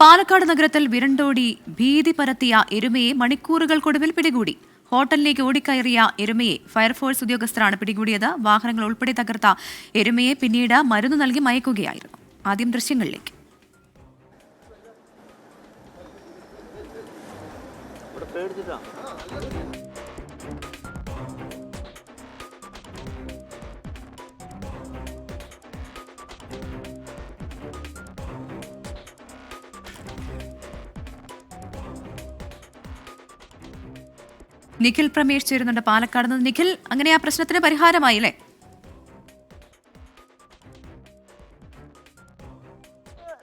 പാലക്കാട് നഗരത്തിൽ വിരണ്ടോടി ഭീതി പരത്തിയ എരുമയെ മണിക്കൂറുകൾക്കൊടുവിൽ പിടികൂടി. ഹോട്ടലിലേക്ക് ഓടിക്കയറിയ എരുമയെ ഫയർഫോഴ്സ് ഉദ്യോഗസ്ഥരാണ് പിടികൂടിയത്. വാഹനങ്ങൾ ഉൾപ്പെടെ തകർത്ത എരുമയെ പിന്നീട് മരുന്ന് നൽകി മയക്കുകയായിരുന്നു. ആദ്യം ദൃശ്യങ്ങളിലേക്ക്. നിഖിൽ പ്രമേഷ് ചേരുന്നുണ്ട് പാലക്കാട് നിന്ന്. നിഖിൽ, അങ്ങനെ ആ പ്രശ്നത്തിന് പരിഹാരമായില്ലേ?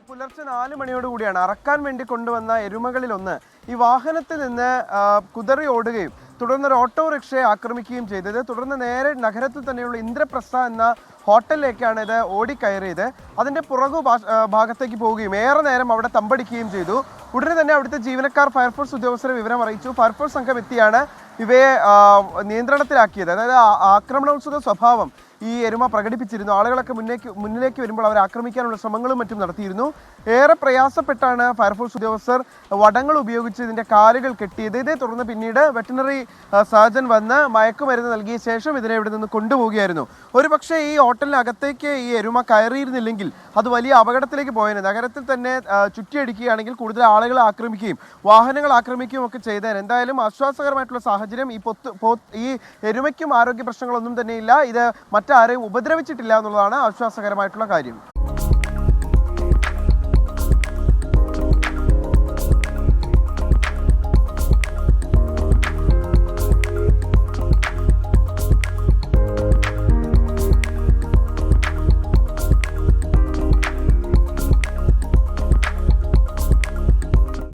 പുലർച്ചെ 4 മണിയോടുകൂടിയാണ് അറക്കാൻ വേണ്ടി കൊണ്ടുവന്ന എരുമകളിലൊന്ന് ഈ വാഹനത്തിൽ നിന്ന് കുതറി ഓടുകയും തുടർന്ന് ഒരു ഓട്ടോറിക്ഷയെ ആക്രമിക്കുകയും ചെയ്തത്. തുടർന്ന് നേരെ നഗരത്തിൽ തന്നെയുള്ള ഇന്ദ്രപ്രസ്ഥ എന്ന ഹോട്ടലിലേക്കാണ് ഇത് ഓടിക്കയറിയത്. അതിൻ്റെ പുറകു ഭാഗത്തേക്ക് പോവുകയും ഏറെ നേരം അവിടെ തമ്പടിക്കുകയും ചെയ്തു. ഉടനെ തന്നെ അവിടുത്തെ ജീവനക്കാർ ഫയർഫോഴ്സ് ഉദ്യോഗസ്ഥരെ വിവരം അറിയിച്ചു. ഫയർഫോഴ്സ് സംഘം എത്തിയാണ് ഇവയെ നിയന്ത്രണത്തിലാക്കിയത്. അതായത് ആക്രമണോത്സുക സ്വഭാവം ഈ എരുമ പ്രകടിപ്പിച്ചിരുന്നു. ആളുകളൊക്കെ മുന്നിലേക്ക് വരുമ്പോൾ അവരെ ആക്രമിക്കാനുള്ള ശ്രമങ്ങളും മറ്റും നടത്തിയിരുന്നു. ഏറെ പ്രയാസപ്പെട്ടാണ് ഫയർഫോഴ്സ് ഉദ്യോഗസ്ഥർ വടങ്ങൾ ഉപയോഗിച്ച് ഇതിൻ്റെ കാലുകൾ കെട്ടിയത്. ഇതേ തുടർന്ന് പിന്നീട് വെറ്റിനറി സർജൻ വന്ന് മയക്കുമരുന്ന് നൽകിയ ശേഷം ഇതിനെ ഇവിടെ നിന്ന് കൊണ്ടുപോവുകയായിരുന്നു. ഒരു പക്ഷേ ഈ ഹോട്ടലിനകത്തേക്ക് ഈ എരുമ കയറിയിരുന്നില്ലെങ്കിൽ അത് വലിയ അപകടത്തിലേക്ക് പോയേനെ. നഗരത്തിൽ തന്നെ ചുറ്റിയടിക്കുകയാണെങ്കിൽ കൂടുതൽ ആളുകളെ ആക്രമിക്കുകയും വാഹനങ്ങൾ ആക്രമിക്കുകയും ഒക്കെ ചെയ്തേനെ. എന്തായാലും ആശ്വാസകരമായിട്ടുള്ള സാഹചര്യം. ഈ എരുമയ്ക്കും ആരോഗ്യ പ്രശ്നങ്ങളൊന്നും തന്നെയില്ല. ഇത് മറ്റാരെയും ഉപദ്രവിച്ചിട്ടില്ല എന്നുള്ളതാണ് ആശ്വാസകരമായിട്ടുള്ള കാര്യം.